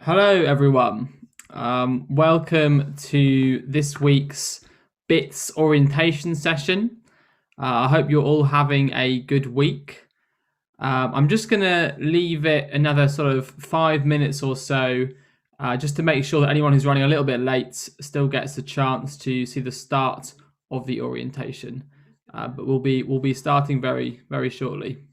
Hello, everyone. Welcome to this week's Bits orientation session. I hope you're all having a good week. I'm just going to leave it another sort of 5 minutes or so, just to make sure that anyone who's running a little bit late still gets a chance to see the start of the orientation. But we'll be starting very, very shortly.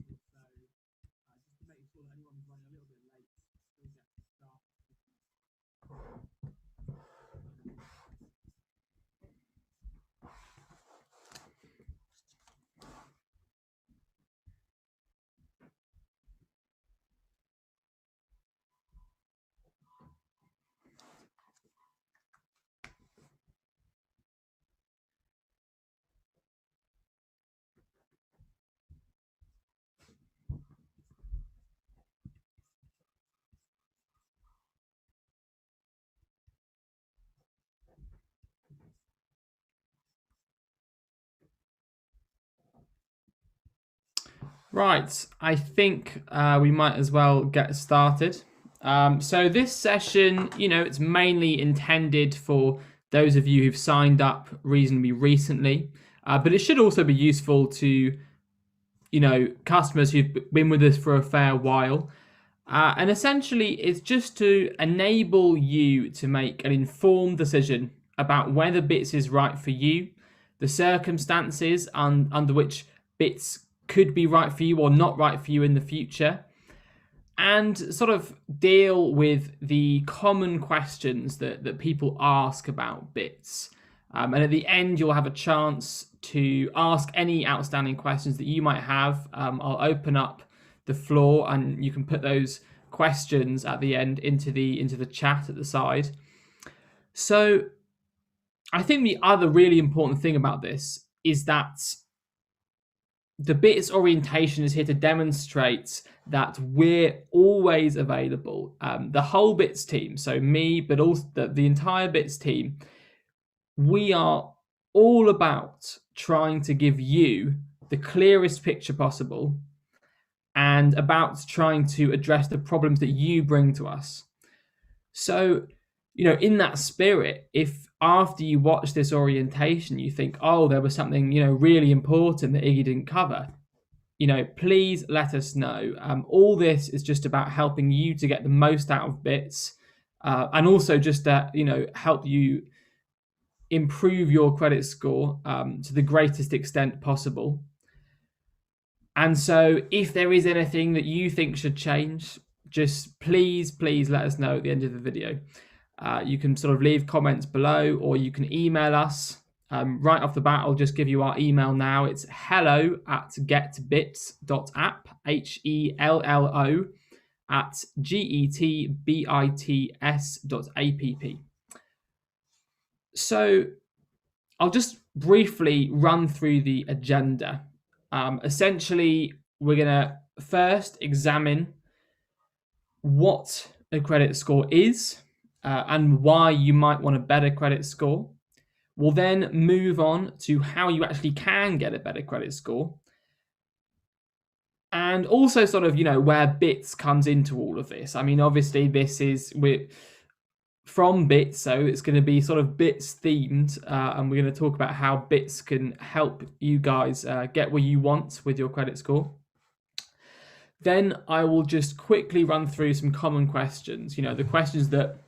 Right, I think we might as well get started. So this session, it's mainly intended for those of you who've signed up reasonably recently, but it should also be useful to, customers who've been with us for a fair while. And essentially, it's just to enable you to make an informed decision about whether Bits is right for you, the circumstances under which Bits could be right for you or not right for you in the future, and sort of deal with the common questions that people ask about Bits. And at the end, you'll have a chance to ask any outstanding questions that you might have. I'll open up the floor, and you can put those questions at the end into the chat at the side. So I think the other really important thing about this is that the Bits orientation is here to demonstrate that we're always available. The whole Bits team, so me, but also the entire Bits team, we are all about trying to give you the clearest picture possible and about trying to address the problems that you bring to us. So, in that spirit, if after you watch this orientation, you think, oh, there was something, really important that Iggy didn't cover, please let us know. All this is just about helping you to get the most out of Bits, and also just to, help you improve your credit score to the greatest extent possible. And so if there is anything that you think should change, just please let us know at the end of the video. You can sort of leave comments below, or you can email us. Right off the bat, I'll just give you our email now. It's hello@getbits.app, HELLO @GETBITS.app. So I'll just briefly run through the agenda. Essentially, we're going to first examine what a credit score is and why you might want a better credit score. We'll then move on to how you actually can get a better credit score. And also sort of, where Bits comes into all of this. I mean, obviously, we're from Bits, so it's going to be sort of Bits themed, and we're going to talk about how Bits can help you guys get what you want with your credit score. Then I will just quickly run through some common questions. The questions that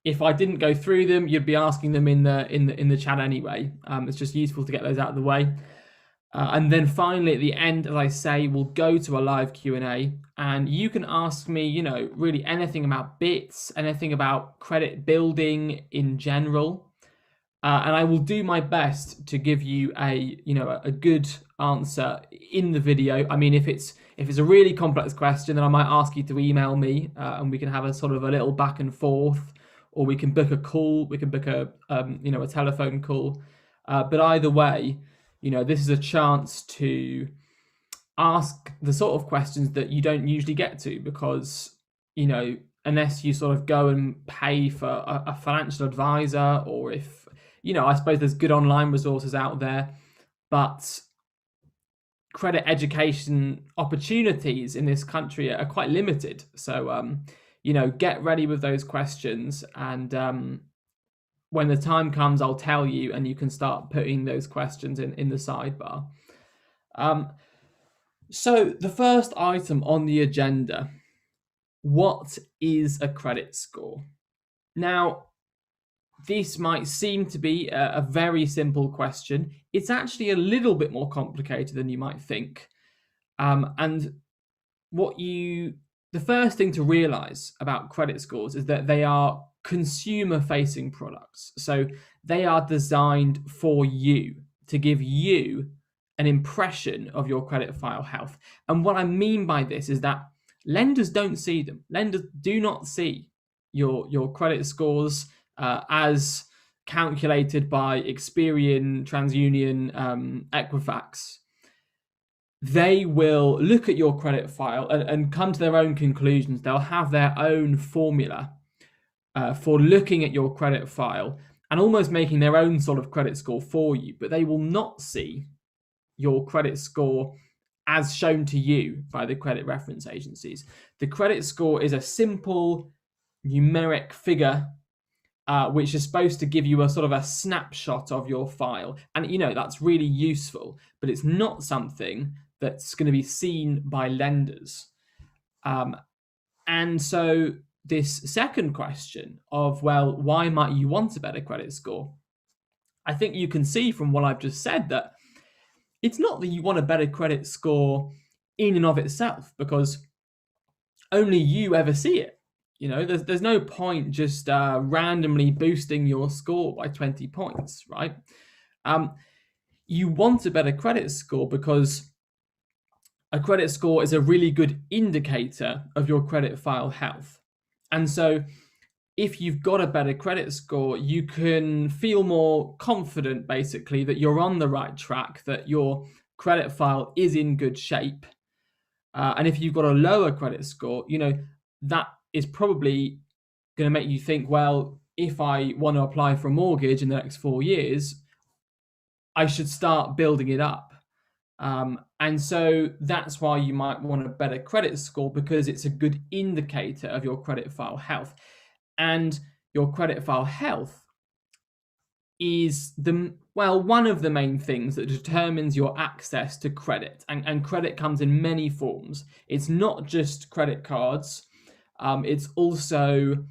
if I didn't go through them, you'd be asking them in the chat anyway. It's just useful to get those out of the way. And then finally, at the end, as I say, we'll go to a live Q&A, and you can ask me, really anything about Bits, anything about credit building in general, and I will do my best to give you a good answer in the video. I mean, if it's a really complex question, then I might ask you to email me, and we can have a sort of a little back and forth, or we can book a call. We can book a telephone call. But either way, this is a chance to ask the sort of questions that you don't usually get to, because, unless you sort of go and pay for a financial advisor, or if, I suppose there's good online resources out there, but credit education opportunities in this country are quite limited. So, get ready with those questions, and when the time comes, I'll tell you, and you can start putting those questions in the sidebar. So the first item on the agenda: what is a credit score? Now, this might seem to be a very simple question. It's actually a little bit more complicated than you might think. And the first thing to realize about credit scores is that they are consumer facing products. So they are designed for you, to give you an impression of your credit file health. And what I mean by this is that lenders don't see them. Lenders do not see your credit scores as calculated by Experian, TransUnion, Equifax. They will look at your credit file and come to their own conclusions. They'll have their own formula for looking at your credit file and almost making their own sort of credit score for you, but they will not see your credit score as shown to you by the credit reference agencies. The credit score is a simple numeric figure which is supposed to give you a sort of a snapshot of your file. And that's really useful, but it's not something that's going to be seen by lenders. And so this second question of, well, why might you want a better credit score? I think you can see from what I've just said that it's not that you want a better credit score in and of itself, because only you ever see it. There's no point just randomly boosting your score by 20 points, right? You want a better credit score because a credit score is a really good indicator of your credit file health. And so if you've got a better credit score, you can feel more confident, basically, that you're on the right track, that your credit file is in good shape. And if you've got a lower credit score, that is probably going to make you think, well, if I want to apply for a mortgage in the next 4 years, I should start building it up. And so that's why you might want a better credit score, because it's a good indicator of your credit file health. And your credit file health is one of the main things that determines your access to credit. And credit comes in many forms. It's not just credit cards. It's also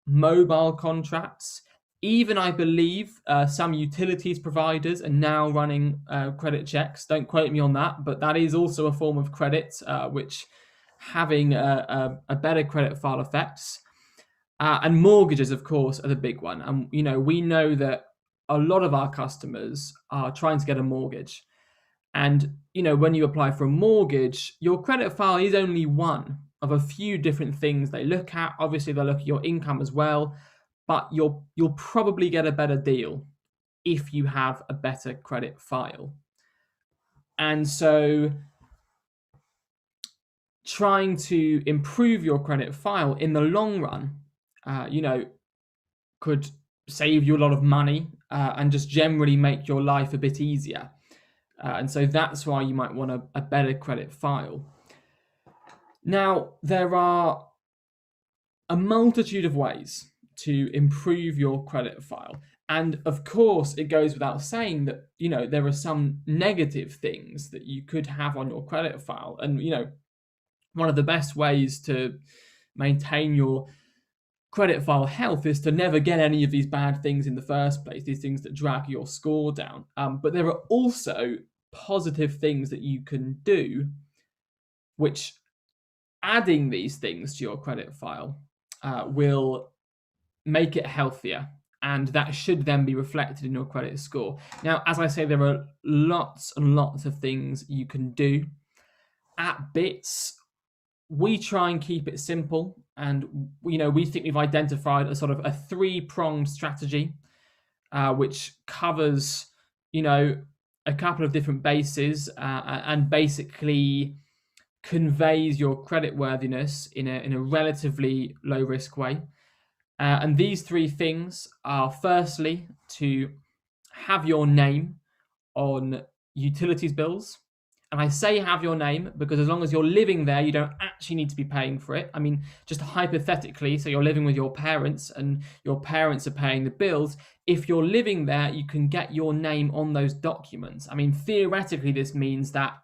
mobile contracts. Even, I believe, some utilities providers are now running credit checks. Don't quote me on that, but that is also a form of credit, which having a better credit file affects. And mortgages, of course, are the big one. And, we know that a lot of our customers are trying to get a mortgage. And, when you apply for a mortgage, your credit file is only one of a few different things they look at. Obviously, they'll look at your income as well, but you'll probably get a better deal if you have a better credit file. And so trying to improve your credit file in the long run, could save you a lot of money and just generally make your life a bit easier. And so that's why you might want a better credit file. Now, there are a multitude of ways to improve your credit file. And of course, it goes without saying that, there are some negative things that you could have on your credit file. And, one of the best ways to maintain your credit file health is to never get any of these bad things in the first place, these things that drag your score down. But there are also positive things that you can do, which adding these things to your credit file will make it healthier, and that should then be reflected in your credit score. Now, as I say, there are lots and lots of things you can do. At Bits, we try and keep it simple, and we think we've identified a sort of a 3-pronged strategy, which covers a couple of different bases and basically conveys your creditworthiness in a relatively low risk way. And these 3 things are, firstly, to have your name on utilities bills, And I say have your name because as long as you're living there, you don't actually need to be paying for it. I mean, just hypothetically, so you're living with your parents and your parents are paying the bills. If you're living there, you can get your name on those documents. I mean, theoretically, this means that,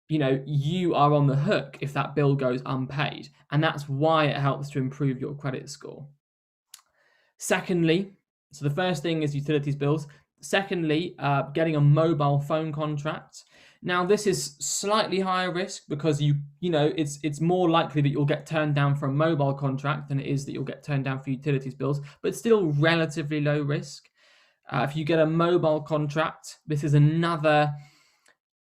you know, you are on the hook if that bill goes unpaid. And that's why it helps to improve your credit score. Secondly, so the first thing is utilities bills. Secondly, getting a mobile phone contract. Now, this is slightly higher risk because you know it's more likely that you'll get turned down for a mobile contract than it is that you'll get turned down for utilities bills, but still relatively low risk. If you get a mobile contract, this is another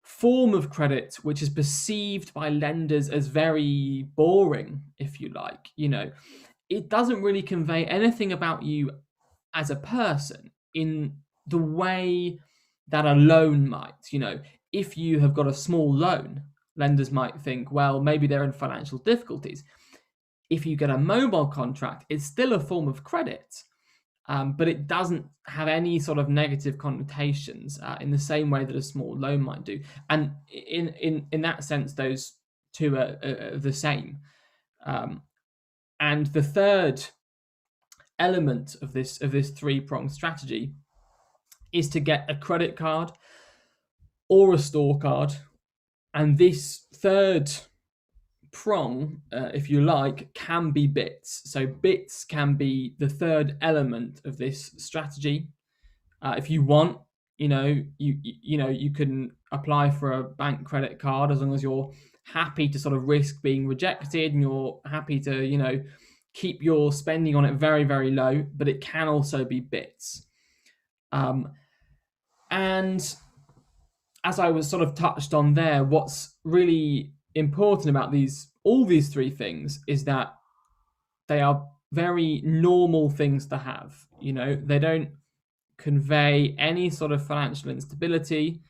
form of credit which is perceived by lenders as very boring, if you like. You know, it doesn't really convey anything about you as a person in the way that a loan might. You know, if you have got a small loan, lenders might think, well, maybe they're in financial difficulties. If you get a mobile contract, it's still a form of credit, but it doesn't have any sort of negative connotations in the same way that a small loan might do. And in that sense, those two are the same. And the third element of this three-pronged strategy is to get a credit card or a store card. And this third prong, if you like, can be bits. So bits can be the third element of this strategy. If you want, you know, you can apply for a bank credit card as long as you're happy to sort of risk being rejected and you're happy to, you know, keep your spending on it very, very low, but it can also be bits. And as I was sort of touched on there, what's really important about all these three things is that they are very normal things to have. You know, they don't convey any sort of financial instability,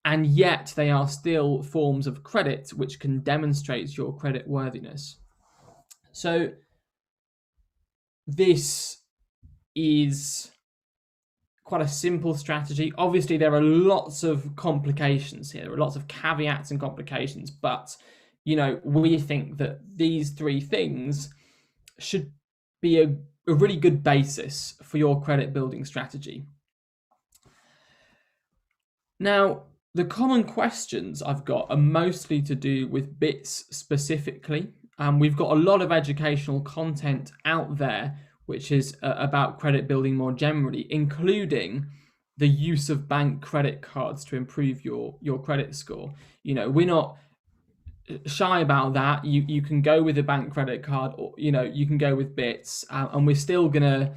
and yet they are still forms of credit which can demonstrate your credit worthiness. So this is quite a simple strategy. Obviously, there are lots of complications here. There are lots of caveats and complications, but, you know, we think that these three things should be a really good basis for your credit building strategy. Now, the common questions I've got are mostly to do with bits specifically. We've got a lot of educational content out there which is about credit building more generally, including the use of bank credit cards to improve your credit score. You know, we're not shy about that. You can go with a bank credit card, or, you know, you can go with bits, and we're still gonna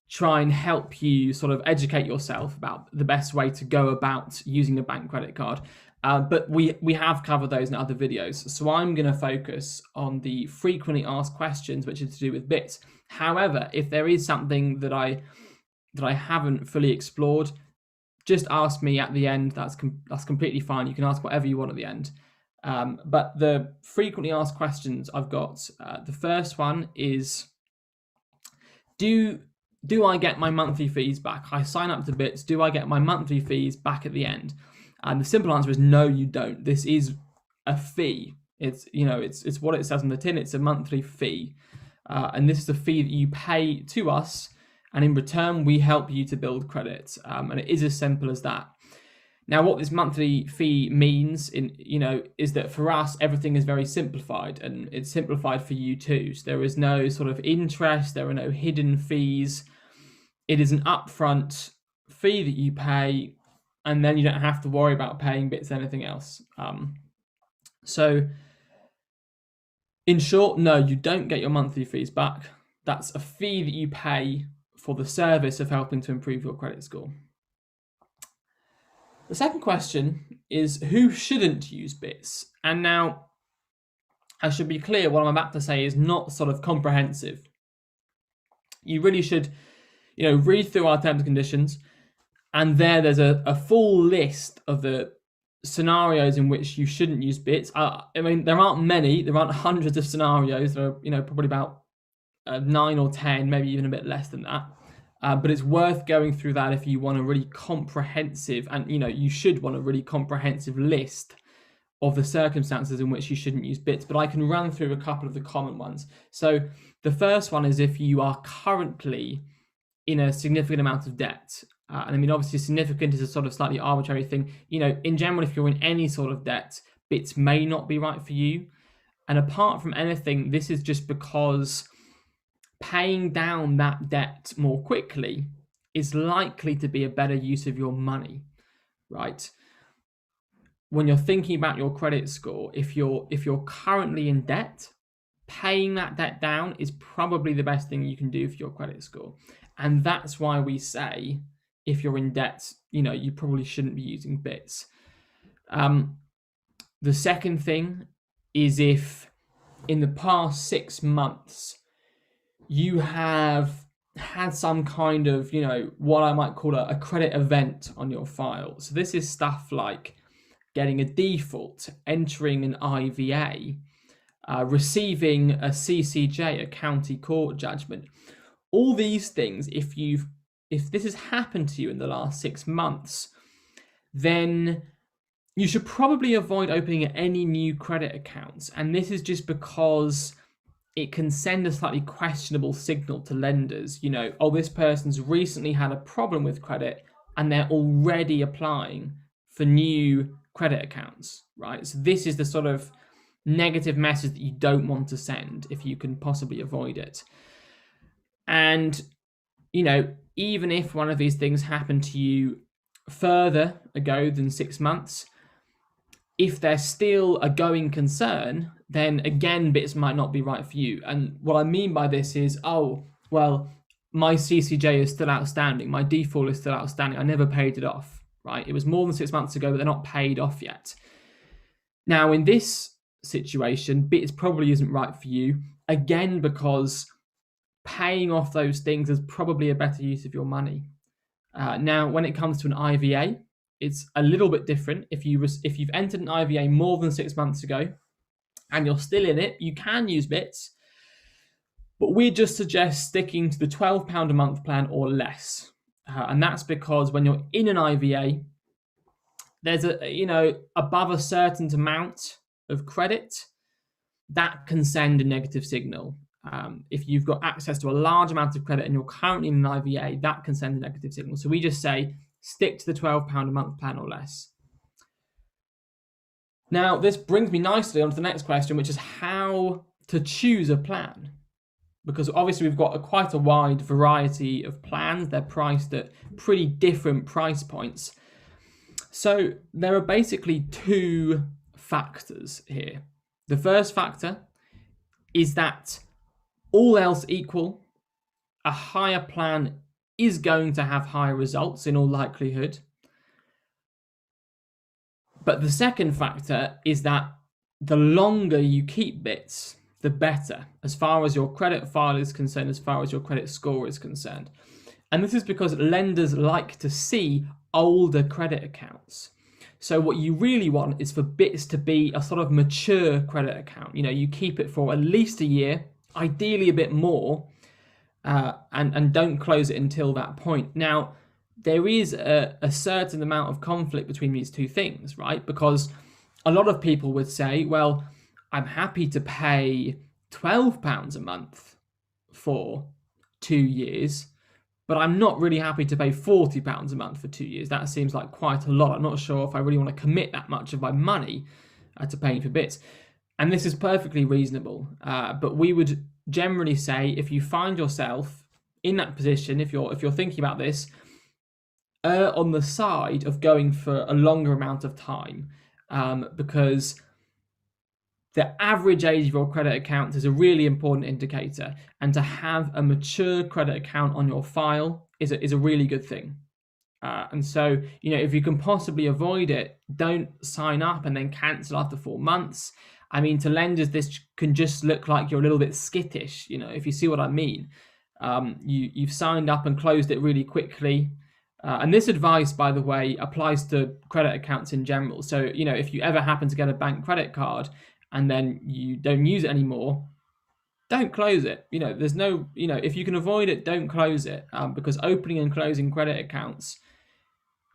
try and help you sort of educate yourself about the best way to go about using a bank credit card. But we have covered those in other videos. So I'm going to focus on the frequently asked questions, which is to do with bits. However, if there is something that I haven't fully explored, just ask me at the end. That's completely fine. You can ask whatever you want at the end. But the frequently asked questions I've got, the first one is, do I get my monthly fees back? I sign up to Bits. Do I get my monthly fees back at the end? And the simple answer is no, you don't. This is a fee. It's, you know, it's what it says on the tin. It's a monthly fee, and this is a fee that you pay to us, and in return we help you to build credit. And it is as simple as that. Now, what this monthly fee means, is that for us everything is very simplified, and it's simplified for you too. So there is no sort of interest. There are no hidden fees. It is an upfront fee that you pay, and then you don't have to worry about paying Bits anything else. So in short, no, you don't get your monthly fees back. That's a fee that you pay for the service of helping to improve your credit score. The second question is, who shouldn't use Bits? And now, I should be clear, what I'm about to say is not sort of comprehensive. You really should, read through our terms and conditions, and there's a full list of the scenarios in which you shouldn't use Bits. I mean, there aren't many. There aren't hundreds of scenarios. There are, probably about 9 or 10, maybe even a bit less than that. But it's worth going through that if you want a really comprehensive, and you should want a really comprehensive list of the circumstances in which you shouldn't use bits. But I can run through a couple of the common ones. So the first one is if you are currently in a significant amount of debt. And I mean, obviously, significant is a sort of slightly arbitrary thing. In general, if you're in any sort of debt, bits may not be right for you. And apart from anything, this is just because paying down that debt more quickly is likely to be a better use of your money, right? When you're thinking about your credit score, if you're currently in debt, paying that debt down is probably the best thing you can do for your credit score. And that's why we say if you're in debt, you probably shouldn't be using bits. The second thing is if in the past 6 months you have had some kind of, what I might call a credit event on your file. So this is stuff like getting a default, entering an IVA, receiving a CCJ, a county court judgment. All these things, if this has happened to you in the last 6 months, then you should probably avoid opening any new credit accounts. And this is just because it can send a slightly questionable signal to lenders. This person's recently had a problem with credit and they're already applying for new credit accounts, right? So this is the sort of negative message that you don't want to send if you can possibly avoid it. And, even if one of these things happened to you further ago than 6 months, if they're still a going concern, then again, bits might not be right for you. And what I mean by this is, my CCJ is still outstanding. My default is still outstanding. I never paid it off, right? It was more than 6 months ago, but they're not paid off yet. Now, in this situation, bits probably isn't right for you, again, because paying off those things is probably a better use of your money. Now, when it comes to an IVA, it's a little bit different. If you've entered an IVA more than 6 months ago and you're still in it, you can use bits, but we just suggest sticking to the £12 a month plan or less. And that's because when you're in an IVA, there's above a certain amount of credit that can send a negative signal. If you've got access to a large amount of credit and you're currently in an IVA, that can send a negative signal. So we just say stick to the £12 a month plan or less. Now, this brings me nicely on to the next question, which is how to choose a plan. Because obviously we've got quite a wide variety of plans. They're priced at pretty different price points. So there are basically two factors here. The first factor is that all else equal, a higher plan is going to have higher results in all likelihood. But the second factor is that the longer you keep bits, the better, as far as your credit file is concerned, as far as your credit score is concerned. And this is because lenders like to see older credit accounts. So what you really want is for bits to be a sort of mature credit account. You keep it for at least a year, ideally a bit more, and don't close it until that point. Now, there is a certain amount of conflict between these two things, right? Because a lot of people would say, well, I'm happy to pay £12 a month for 2 years, but I'm not really happy to pay £40 a month for 2 years. That seems like quite a lot. I'm not sure if I really want to commit that much of my money to paying for bits. And this is perfectly reasonable. But we would generally say if you find yourself in that position, if you're thinking about this, err on the side of going for a longer amount of time, because the average age of your credit account is a really important indicator, and to have a mature credit account on your file is a really good thing. And so, if you can possibly avoid it, don't sign up and then cancel after 4 months. I mean, to lenders, this can just look like you're a little bit skittish, if you see what I mean. You've signed up and closed it really quickly. And this advice, by the way, applies to credit accounts in general. So, if you ever happen to get a bank credit card and then you don't use it anymore, don't close it. There's no, if you can avoid it, don't close it, because opening and closing credit accounts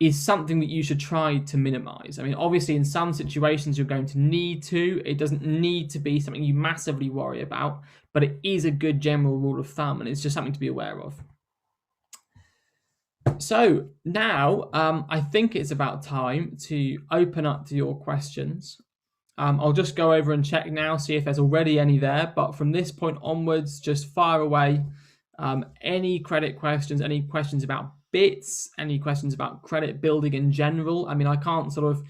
is something that you should try to minimize. I mean, obviously, in some situations, you're going to need to. It doesn't need to be something you massively worry about, but it is a good general rule of thumb, and it's just something to be aware of. So now, I think it's about time to open up to your questions. I'll just go over and check now, see if there's already any there. But from this point onwards, just fire away. Any credit questions, any questions about bits, any questions about credit building in general. I mean, I can't sort of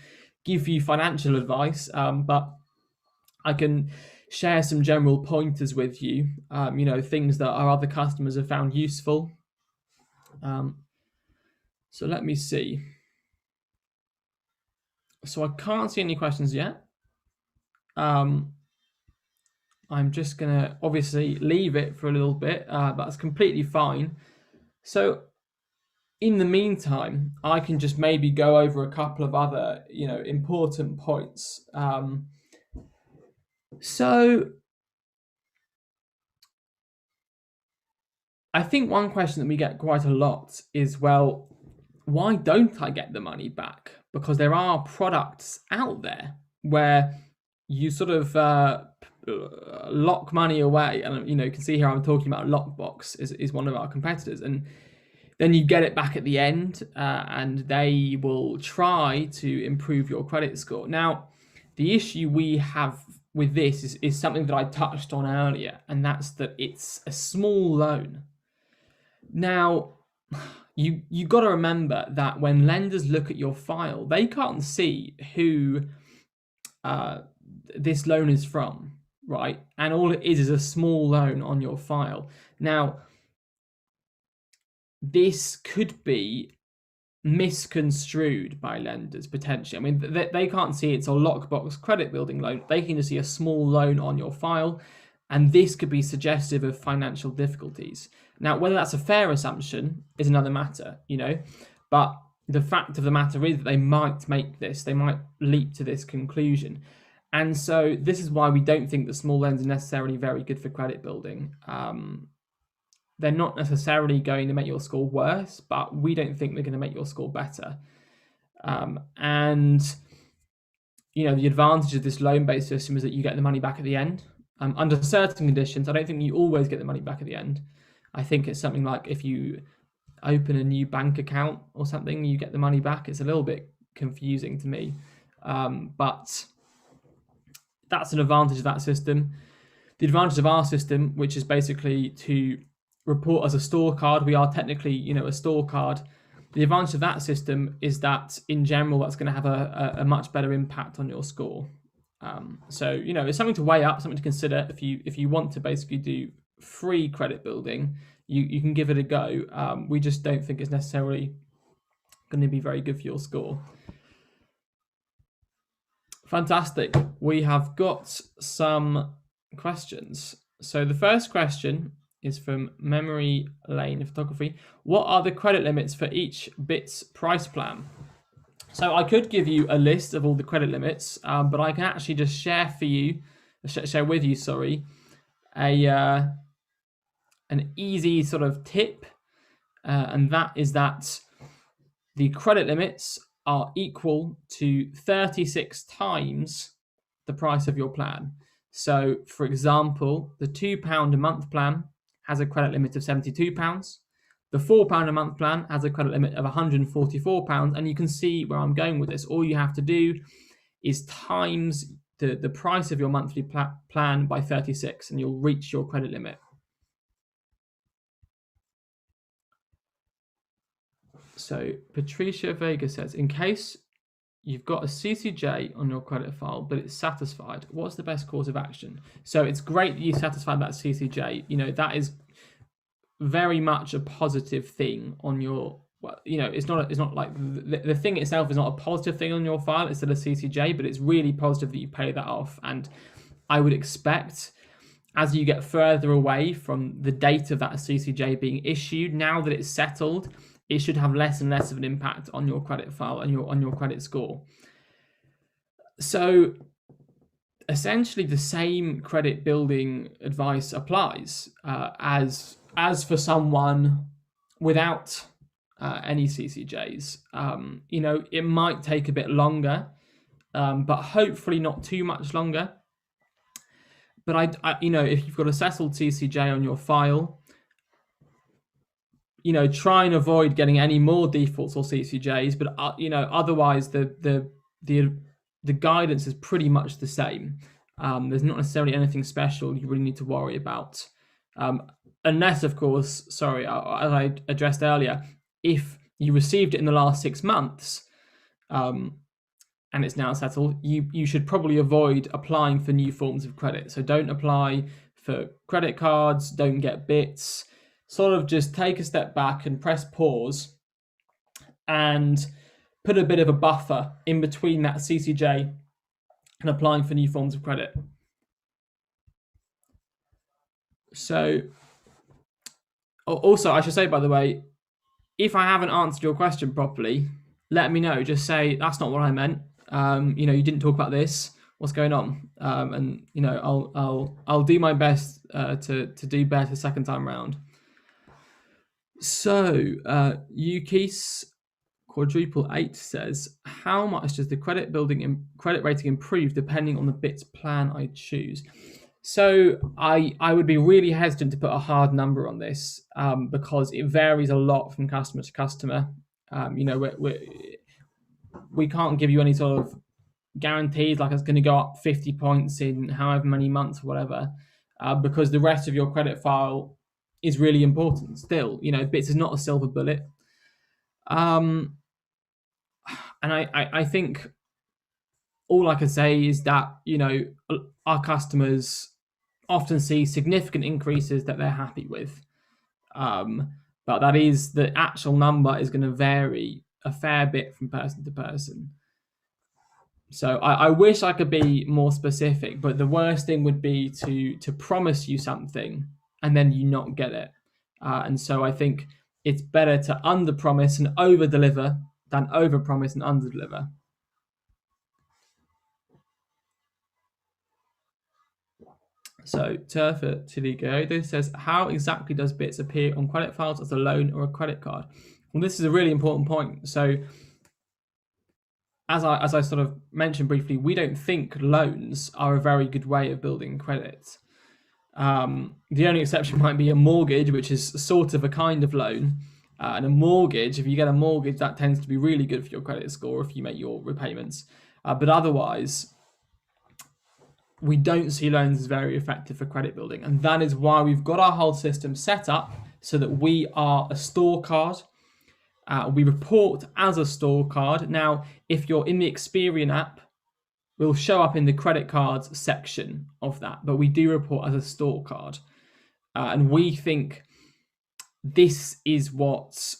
give you financial advice, but I can share some general pointers with you, things that our other customers have found useful. So let me see. So I can't see any questions yet. I'm just going to obviously leave it for a little bit, but that's completely fine. So in the meantime, I can just maybe go over a couple of other, important points. So I think one question that we get quite a lot is, well, why don't I get the money back? Because there are products out there where you sort of lock money away, and you can see here I'm talking about Lockbox is one of our competitors, and then you get it back at the end, and they will try to improve your credit score. Now, the issue we have with this is something that I touched on earlier, and that's that it's a small loan. Now, you got to remember that when lenders look at your file, they can't see who this loan is from, right? And all it is a small loan on your file. Now, this could be misconstrued by lenders potentially. I mean, they can't see it's a Lockbox credit building loan. They can just see a small loan on your file, and this could be suggestive of financial difficulties. Now, whether that's a fair assumption is another matter, but the fact of the matter is that they might leap to this conclusion. And so this is why we don't think that small loans are necessarily very good for credit building. They're not necessarily going to make your score worse, but we don't think they're going to make your score better. And the advantage of this loan-based system is that you get the money back at the end. Under certain conditions, I don't think you always get the money back at the end. I think it's something like if you open a new bank account or something, you get the money back. It's a little bit confusing to me, but that's an advantage of that system. The advantage of our system, which is basically to report as a store card, we are technically, a store card. The advantage of that system is that in general, that's going to have a much better impact on your score. So it's something to weigh up, something to consider. If you want to basically do free credit building, you can give it a go. We just don't think it's necessarily going to be very good for your score. Fantastic. We have got some questions. So the first question is from Memory Lane Photography. What are the credit limits for each Bits price plan? So I could give you a list of all the credit limits, but I can actually just share with you, an easy sort of tip, and that is that the credit limits are equal to 36 times the price of your plan. So, for example, the £2 a month plan has a credit limit of £72. The £4 a month plan has a credit limit of £144, and you can see where I'm going with this. All you have to do is times the price of your monthly plan by 36, and you'll reach your credit limit. So Patricia Vega says, in case you've got a CCJ on your credit file, but it's satisfied, what's the best course of action? So it's great that you satisfied that CCJ. That is very much a positive thing on your, it's not like the thing itself is not a positive thing on your file. It's still a CCJ, but it's really positive that you pay that off. And I would expect, as you get further away from the date of that CCJ being issued, now that it's settled, it should have less and less of an impact on your credit file and on your credit score. So essentially the same credit building advice applies as for someone without any CCJs. It might take a bit longer, but hopefully not too much longer. But if you've got a settled CCJ on your file, try and avoid getting any more defaults or CCJs. But otherwise the guidance is pretty much the same. There's not necessarily anything special you really need to worry about, unless, of course, as I addressed earlier, if you received it in the last 6 months, and it's now settled, you should probably avoid applying for new forms of credit. So don't apply for credit cards, don't get bits. Sort of just take a step back and press pause and put a bit of a buffer in between that CCJ and applying for new forms of credit. So, also, I should say, by the way, if I haven't answered your question properly, let me know. Just say, that's not what I meant. You didn't talk about this. What's going on? And I'll do my best to do better second time round. So, Yukis quadruple 8 says, how much does the credit rating improve depending on the bits plan I choose? So I would be really hesitant to put a hard number on this, because it varies a lot from customer to customer. We can't give you any sort of guarantees like it's going to go up 50 points in however many months or whatever, because the rest of your credit file is really important still. Bits is not a silver bullet. And I think all I can say is that, our customers often see significant increases that they're happy with. But that is, the actual number is going to vary a fair bit from person to person. So I wish I could be more specific, but the worst thing would be to promise you something and then you not get it. And so I think it's better to under-promise and over-deliver than over-promise and under-deliver. So Turfa Tiligo says, how exactly does bits appear on credit files as a loan or a credit card? Well, this is a really important point. So as I sort of mentioned briefly, we don't think loans are a very good way of building credit. The only exception might be a mortgage, which is sort of a kind of loan. And a mortgage, if you get a mortgage, that tends to be really good for your credit score if you make your repayments. But otherwise, we don't see loans as very effective for credit building. And that is why we've got our whole system set up so that we are a store card. We report as a store card. Now, if you're in the Experian app, we'll show up in the credit cards section of that, but we do report as a store card. And we think this is what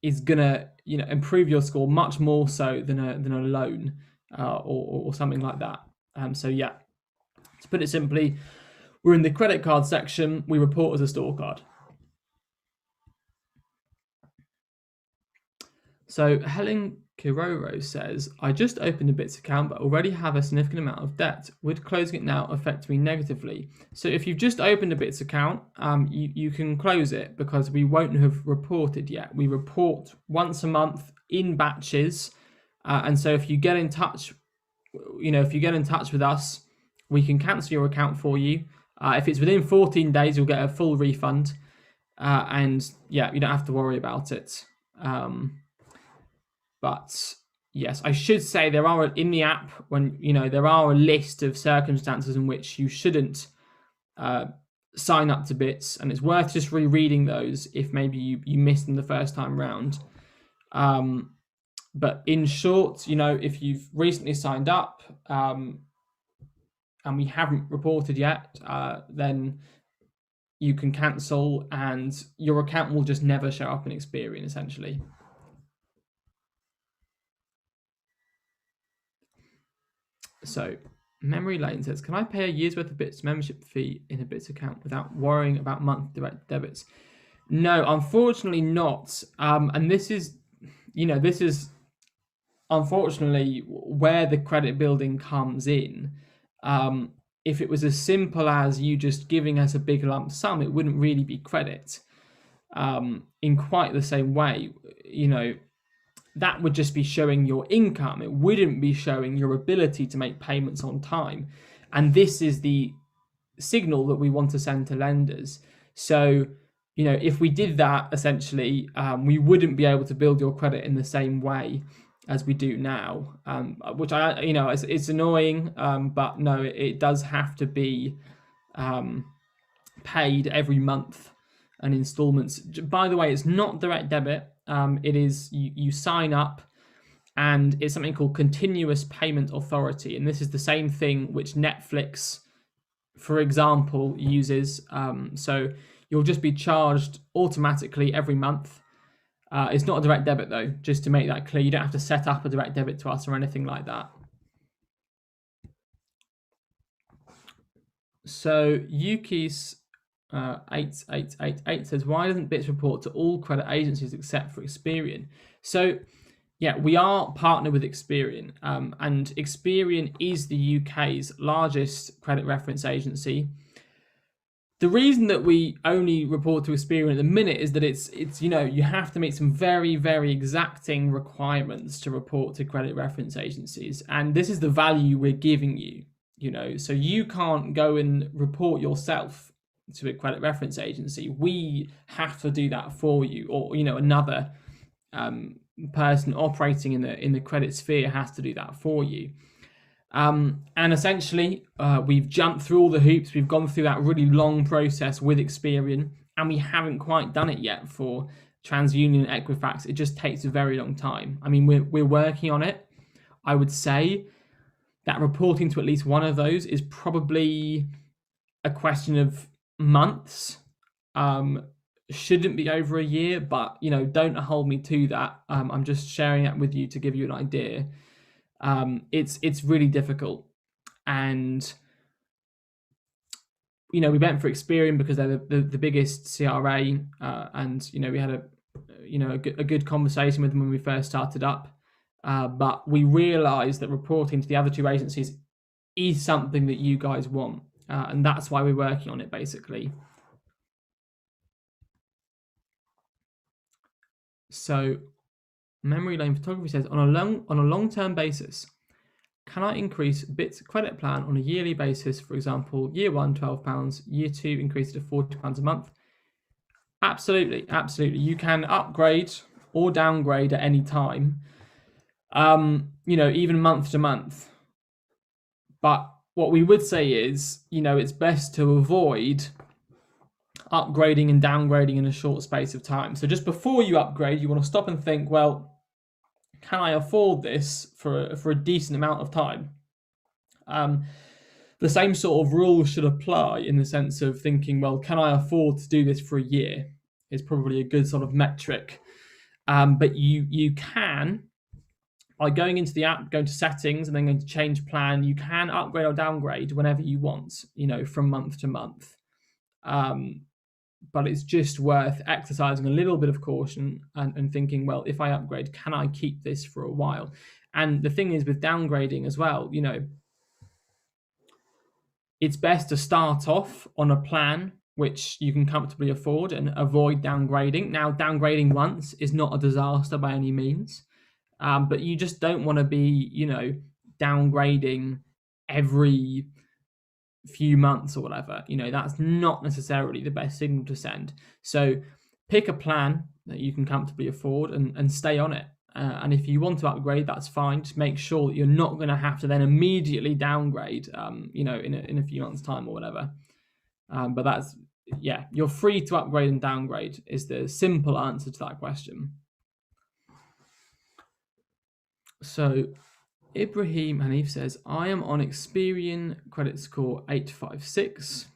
is gonna, improve your score much more so than a loan or something like that. So yeah, to put it simply, we're in the credit card section. We report as a store card. So Helen Kiroro says, I just opened a Bits account but already have a significant amount of debt. Would closing it now affect me negatively? So if you've just opened a Bits account, you can close it because we won't have reported yet. We report once a month in batches. And so if you get in touch, with us, we can cancel your account for you. If it's within 14 days, you'll get a full refund. And yeah, you don't have to worry about it. But yes, I should say there are in the app there are a list of circumstances in which you shouldn't sign up to Bits, and it's worth just rereading those if maybe you missed them the first time round. But in short, if you've recently signed up and we haven't reported yet, then you can cancel and your account will just never show up in Experian, essentially. So Memory Lane says, can I pay a year's worth of Bits membership fee in a Bits account without worrying about monthly direct debits? No, unfortunately not. And this is unfortunately where the credit building comes in. If it was as simple as you just giving us a big lump sum, it wouldn't really be credit. In quite the same way, that would just be showing your income. It wouldn't be showing your ability to make payments on time. And this is the signal that we want to send to lenders. So, if we did that, essentially, we wouldn't be able to build your credit in the same way as we do now, which it's annoying, but no, it does have to be paid every month and installments. By the way, it's not direct debit. It is you sign up, and it's something called continuous payment authority, and this is the same thing which Netflix, for example, uses. So you'll just be charged automatically every month. It's not a direct debit though, just to make that clear. You don't have to set up a direct debit to us or anything like that. So Yuki's 8888 says, why doesn't Bits report to all credit agencies except for Experian? So yeah, we are partnered with Experian, and Experian is the UK's largest credit reference agency. The reason that we only report to Experian at the minute is that it's you have to meet some very, very exacting requirements to report to credit reference agencies, and this is the value we're giving you. So you can't go and report yourself to a credit reference agency. We have to do that for you, or another person operating in the credit sphere has to do that for you. And essentially, we've jumped through all the hoops. We've gone through that really long process with Experian, and we haven't quite done it yet for TransUnion and Equifax. It just takes a very long time. I mean, we're working on it. I would say that reporting to at least one of those is probably a question of months. Shouldn't be over a year, but don't hold me to that. I'm just sharing that with you to give you an idea. It's really difficult, and we went for Experian because they're the biggest CRA, and we had a good conversation with them when we first started up, but we realised that reporting to the other two agencies is something that you guys want, and that's why we're working on it basically. So Memory Lane Photography says, on a long-term basis, can I increase Bits credit plan on a yearly basis? For example, year one, £12, year two, increase it to £40 a month. Absolutely. You can upgrade or downgrade at any time, even month to month. But what we would say is, it's best to avoid upgrading and downgrading in a short space of time. So just before you upgrade, you want to stop and think, well, can I afford this for a decent amount of time? The same sort of rules should apply in the sense of thinking, well, can I afford to do this for a year? Is probably a good sort of metric. But you can, by going into the app, going to settings, and then going to change plan, you can upgrade or downgrade whenever you want, from month to month. But it's just worth exercising a little bit of caution and thinking, well, if I upgrade, can I keep this for a while? And the thing is with downgrading as well, it's best to start off on a plan which you can comfortably afford and avoid downgrading. Now, downgrading once is not a disaster by any means, but you just don't want to be, downgrading every few months or whatever. That's not necessarily the best signal to send. So pick a plan that you can comfortably afford and stay on it. And if you want to upgrade, that's fine. Just make sure that you're not going to have to then immediately downgrade, in a few months' time or whatever. But that's, you're free to upgrade and downgrade is the simple answer to that question. So Ibrahim Hanif says, I am on Experian credit score 856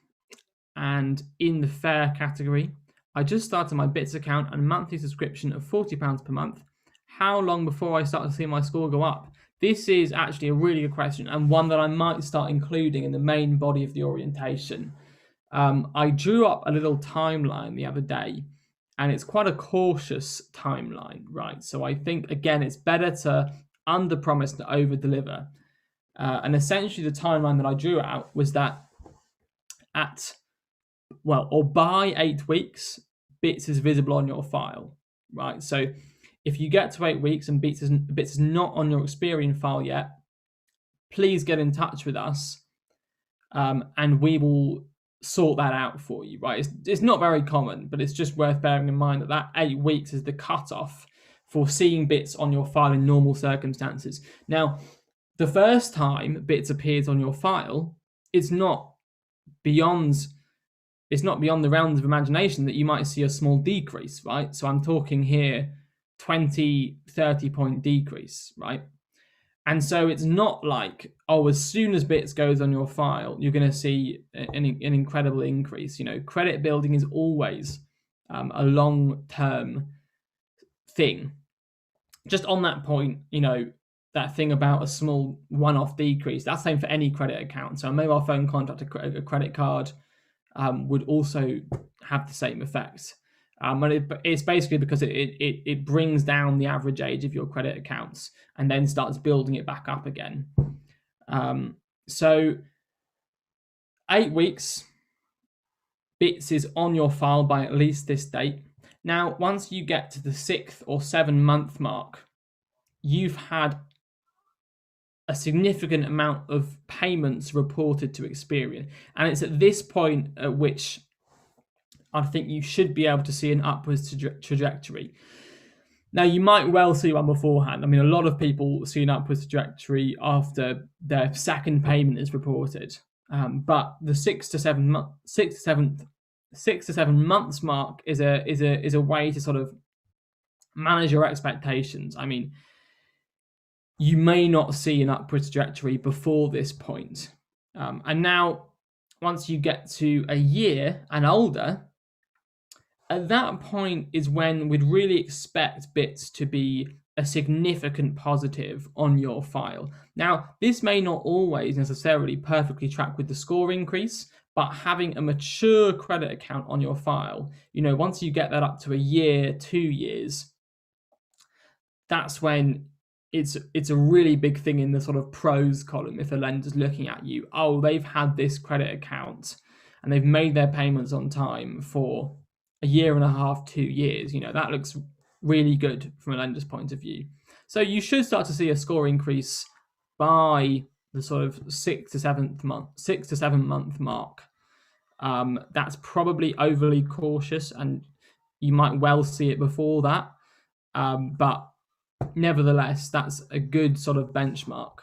and in the fair category. I just started my Bits account and monthly subscription of £40 per month. How long before I start to see my score go up? This is actually a really good question, and one that I might start including in the main body of the orientation. I drew up a little timeline the other day, and it's quite a cautious timeline, right? So I think, again, it's better to under-promise and over-deliver. And essentially the timeline that I drew out was that by 8 weeks, Bits is visible on your file, right? So if you get to 8 weeks and Bits is not on your Experian file yet, please get in touch with us, and we will sort that out for you, right? It's not very common, but it's just worth bearing in mind that 8 weeks is the cutoff for seeing Bits on your file in normal circumstances. Now, the first time Bits appears on your file, it's not beyond the realms of imagination that you might see a small decrease, right? So I'm talking here 20, 30 point decrease, right? And so it's not like, as soon as Bits goes on your file, you're going to see an incredible increase. Credit building is always a long-term thing. Just on that point, that thing about a small one-off decrease, that's the same for any credit account. So a mobile phone contract, a credit card, would also have the same effects. But it's basically because it brings down the average age of your credit accounts and then starts building it back up again. So 8 weeks, Bits is on your file by at least this date. Now, once you get to the 6th or 7 month mark, you've had a significant amount of payments reported to Experian. And it's at this point at which I think you should be able to see an upwards trajectory. Now, you might well see one beforehand. I mean, a lot of people see an upwards trajectory after their second payment is reported. But the 6 to 7 months mark is a way to sort of manage your expectations. I mean, you may not see an upward trajectory before this point. And now, once you get to a year and older, at that point is when we'd really expect Bits to be a significant positive on your file. Now, this may not always necessarily perfectly track with the score increase, but having a mature credit account on your file, once you get that up to a year, 2 years, that's when it's a really big thing in the sort of pros column. If a lender's looking at you, they've had this credit account and they've made their payments on time for a year and a half, 2 years, that looks really good from a lender's point of view. So you should start to see a score increase by the sort of 6 to 7 month mark. That's probably overly cautious, and you might well see it before that. But nevertheless, that's a good sort of benchmark.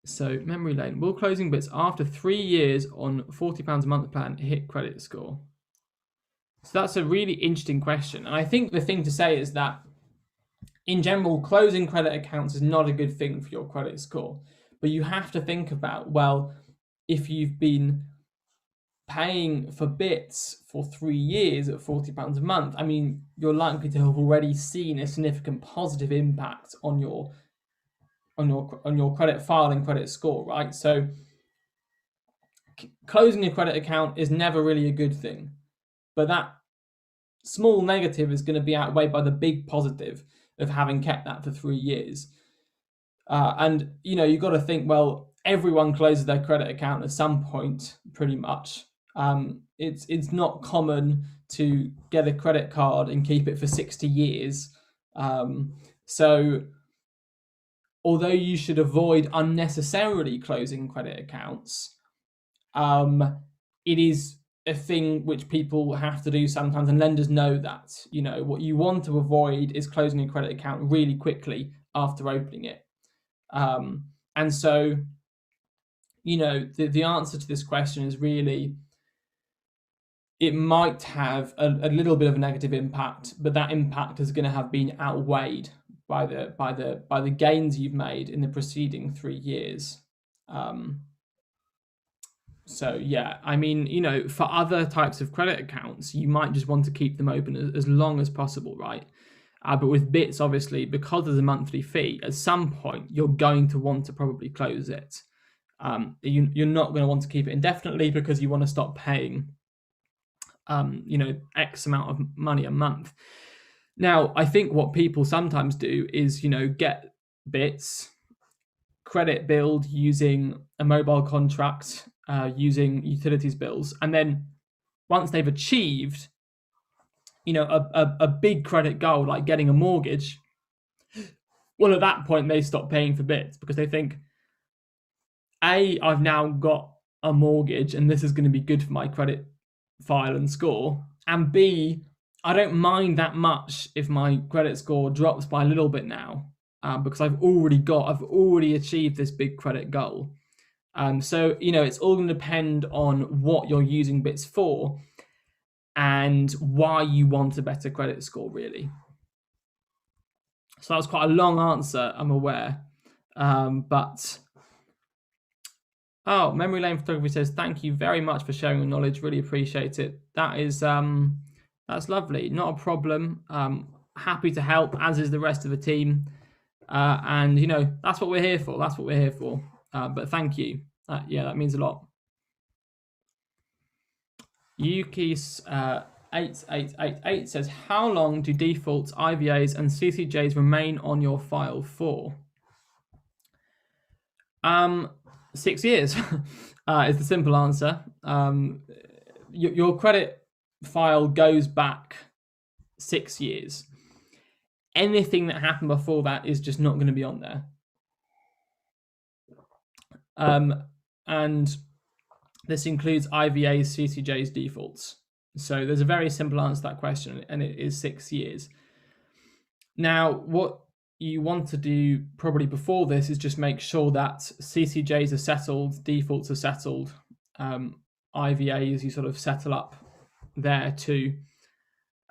So, memory lane. Will closing Bits after 3 years on £40 a month plan hit credit score? So that's a really interesting question. And I think the thing to say is that, in general, closing credit accounts is not a good thing for your credit score. But you have to think about, if you've been paying for Bits for 3 years at £40 a month, I mean, you're likely to have already seen a significant positive impact on your credit file and credit score, right? So closing a credit account is never really a good thing, but that small negative is going to be outweighed by the big positive of having kept that for 3 years. And you've got to think, everyone closes their credit account at some point, pretty much. It's not common to get a credit card and keep it for 60 years. So although you should avoid unnecessarily closing credit accounts, it is a thing which people have to do sometimes, and lenders know that. What you want to avoid is closing a credit account really quickly after opening it. And so, the answer to this question is really, it might have a little bit of a negative impact, but that impact is going to have been outweighed by the gains you've made in the preceding 3 years. So yeah, I mean, for other types of credit accounts, you might just want to keep them open as long as possible, right? But with Bits, obviously, because there's a monthly fee, at some point you're going to want to probably close it. You're not going to want to keep it indefinitely because you want to stop paying, X amount of money a month. Now, I think what people sometimes do is, get Bits, credit billed using a mobile contract, using utilities bills, and then once they've achieved, a big credit goal like getting a mortgage, well, at that point they stop paying for bits because they think, A, I've now got a mortgage and this is going to be good for my credit file and score, and B, I don't mind that much if my credit score drops by a little bit now, because I've already achieved this big credit goal. So it's all going to depend on what you're using bits for and why you want a better credit score, really. So that was quite a long answer, I'm aware, but Memory Lane Photography says, thank you very much for sharing your knowledge. Really appreciate it. That is that's lovely. Not a problem. Happy to help, as is the rest of the team. And that's what we're here for. But thank you. That means a lot. Yuki's 8888 says, how long do defaults, IVAs, and CCJs remain on your file for? 6 years is the simple answer. Your credit file goes back 6 years. Anything that happened before that is just not going to be on there. And this includes IVAs, CCJs, defaults. So there's a very simple answer to that question, and it is 6 years. Now, what you want to do probably before this is just make sure that CCJs are settled, defaults are settled, IVAs you sort of settle up there too.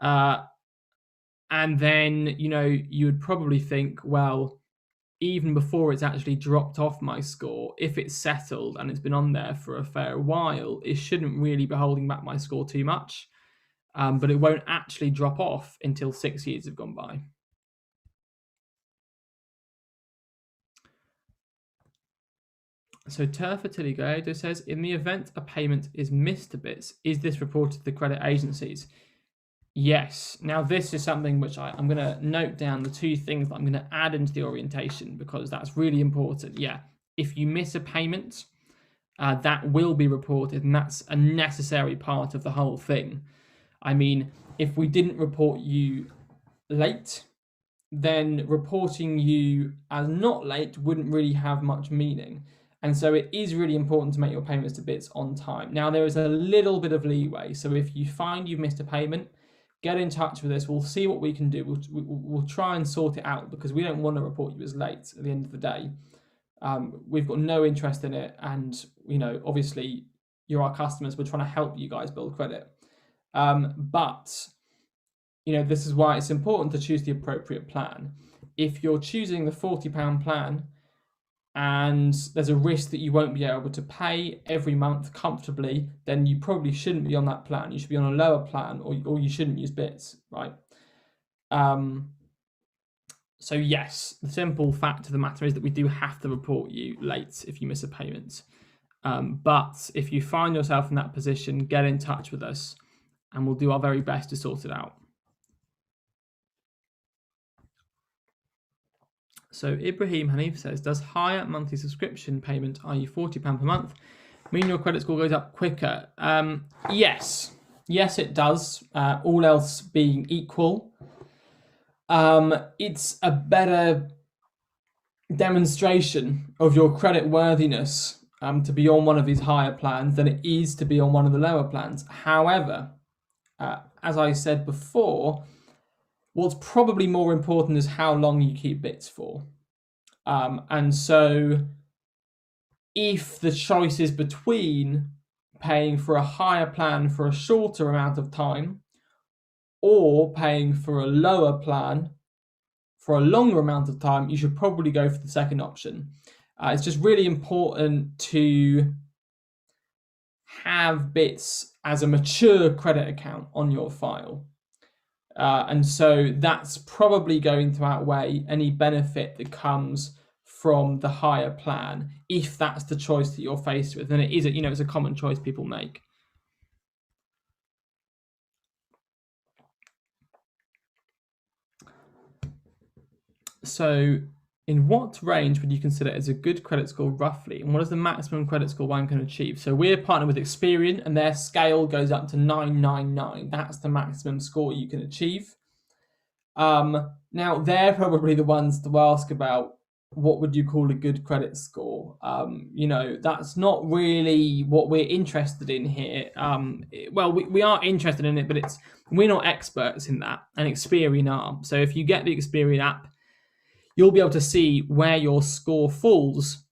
And then, you would probably think, well, even before it's actually dropped off my score, if it's settled and it's been on there for a fair while, it shouldn't really be holding back my score too much. But it won't actually drop off until 6 years have gone by. So Turfertiligoedo says, in the event a payment is missed to bits, is this reported to the credit agencies? Yes. Now this is something which I'm going to note down, the two things that I'm going to add into the orientation, because that's really important. Yeah, if you miss a payment, that will be reported, and that's a necessary part of the whole thing. I mean, if we didn't report you late, then reporting you as not late wouldn't really have much meaning. And so it is really important to make your payments to bits on time. Now, there is a little bit of leeway. So if you find you've missed a payment, get in touch with us. We'll see what we can do. We'll try and sort it out, because we don't want to report you as late at the end of the day. We've got no interest in it. And, obviously, you're our customers. We're trying to help you guys build credit. But this is why it's important to choose the appropriate plan. If you're choosing the £40 plan and there's a risk that you won't be able to pay every month comfortably, then you probably shouldn't be on that plan. You should be on a lower plan, or you shouldn't use bits, right? So yes, the simple fact of the matter is that we do have to report you late if you miss a payment. But if you find yourself in that position, get in touch with us and we'll do our very best to sort it out. So Ibrahim Hanif says, does higher monthly subscription payment, i.e. £40 per month, mean your credit score goes up quicker? Yes, it does. All else being equal. It's a better demonstration of your credit worthiness to be on one of these higher plans than it is to be on one of the lower plans. However, as I said before, what's probably more important is how long you keep bits for. And so if the choice is between paying for a higher plan for a shorter amount of time or paying for a lower plan for a longer amount of time, you should probably go for the second option. It's just really important to have bits as a mature credit account on your file. And so that's probably going to outweigh any benefit that comes from the higher plan, if that's the choice that you're faced with. And it is, it's a common choice people make. So in what range would you consider as a good credit score roughly? And what is the maximum credit score one can achieve? So we're partnered with Experian and their scale goes up to 999. That's the maximum score you can achieve. Now they're probably the ones to ask about what would you call a good credit score. That's not really what we're interested in here. We are interested in it, but we're not experts in that, and Experian are. So if you get the Experian app, you'll be able to see where your score falls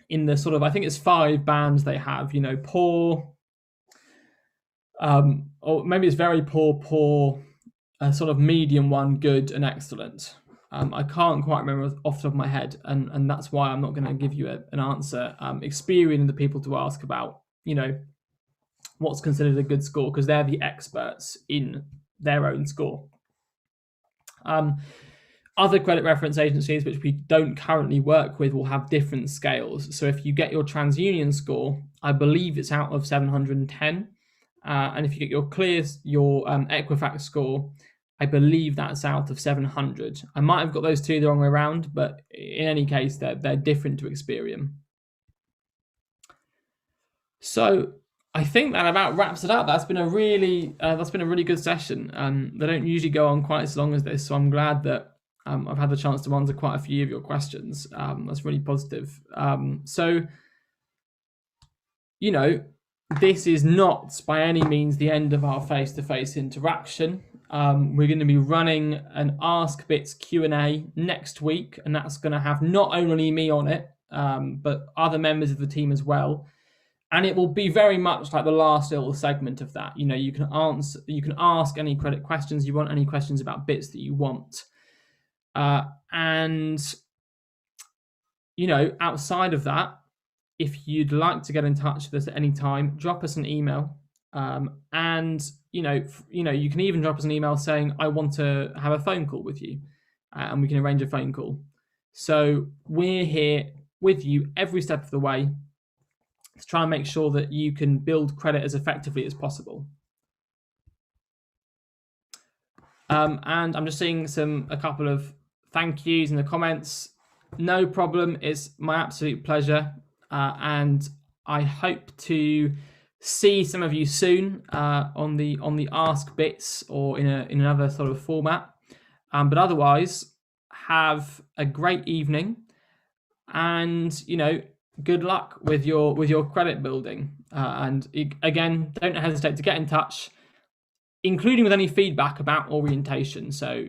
in the sort of, I think it's 5 bands they have, poor, or maybe it's very poor, a sort of medium one, good, and excellent. I can't quite remember off the top of my head, and that's why I'm not going to give you an answer. Experian the people to ask about, what's considered a good score, because they're the experts in their own score. Other credit reference agencies, which we don't currently work with, will have different scales. So if you get your TransUnion score, I believe it's out of 710. And if you get your Equifax score, I believe that's out of 700. I might have got those two the wrong way around, but in any case, they're different to Experian. So I think that about wraps it up. That's been a really good session. They don't usually go on quite as long as this, so I'm glad that I've had the chance to answer quite a few of your questions. That's really positive. This is not by any means the end of our face-to-face interaction. We're going to be running an Ask Bits Q&A next week, and that's going to have not only me on it, but other members of the team as well. And it will be very much like the last little segment of that. You can ask any credit questions you want, any questions about bits that you want. Outside of that, if you'd like to get in touch with us at any time, drop us an email. You can even drop us an email saying, I want to have a phone call with you, and we can arrange a phone call. So we're here with you every step of the way to try and make sure that you can build credit as effectively as possible. And I'm just seeing a couple of thank yous in the comments. No problem. It's my absolute pleasure. And I hope to see some of you soon on the Ask Bits or in another sort of format. But otherwise, have a great evening, and good luck with your credit building. And again, don't hesitate to get in touch, including with any feedback about orientation. So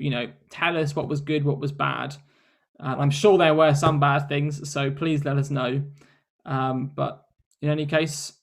tell us what was good, what was bad. I'm sure there were some bad things, so please let us know. But in any case,